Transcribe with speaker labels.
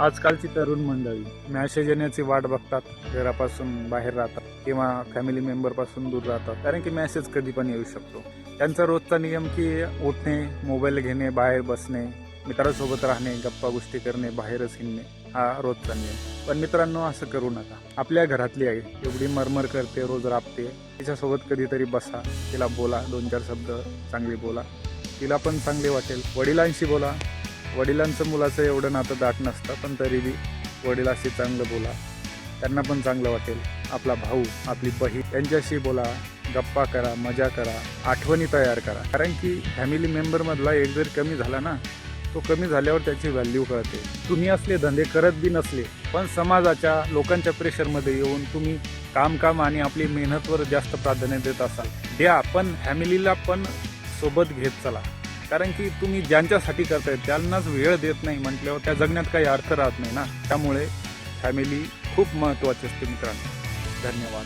Speaker 1: आजकालची तरुण मंडळी मॅसेज येण्याची वाट बघतात, घरापासून बाहेर राहतात किंवा फॅमिली मेंबरपासून दूर राहतात, कारण की मॅसेज कधी पण येऊ शकतो. त्यांचा रोजचा नियम की उठणे, मोबाईल घेणे, बाहेर बसणे, मित्रांसोबत राहणे, गप्पा गोष्टी करणे, बाहेरच हिंडणे, हा रोजचा नियम. पण मित्रांनो, असं करू नका. आपल्या घरातली आई एवढी मरमर करते, रोज राबते, तिच्यासोबत कधीतरी बसा, तिला बोला, 2-4 शब्द चांगले बोला, तिला पण चांगले वाटेल. वडिलांशी बोला, वडिलांचं मुलाचं एवढं नातं दाट नसतं, पण तरी बी वडिलांशी चांगलं बोला, त्यांना पण चांगलं वाटेल. आपला भाऊ, आपली बहीण त्यांच्याशी बोला, गप्पा करा, मजा करा, आठवणी तयार करा. कारण की फॅमिली मेंबरमधला एक जर कमी झाला ना, तो कमी झाल्यावर त्याची व्हॅल्यू कळते. तुम्ही असले धंदे करत बी नसले, पण समाजाच्या लोकांच्या प्रेशरमध्ये येऊन तुम्ही काम आणि आपली मेहनतवर जास्त प्राधान्य देत असाल, द्या, पण फॅमिलीला पण सोबत घेत चला. कारण की तुम्ही ज्यांच्यासाठी करताय त्यांनाच वेळ देत नाही म्हटल्यावर त्या जगण्यात काही अर्थ राहत नाही ना. त्यामुळे फॅमिली खूप महत्त्वाची असते मित्रांनो. धन्यवाद.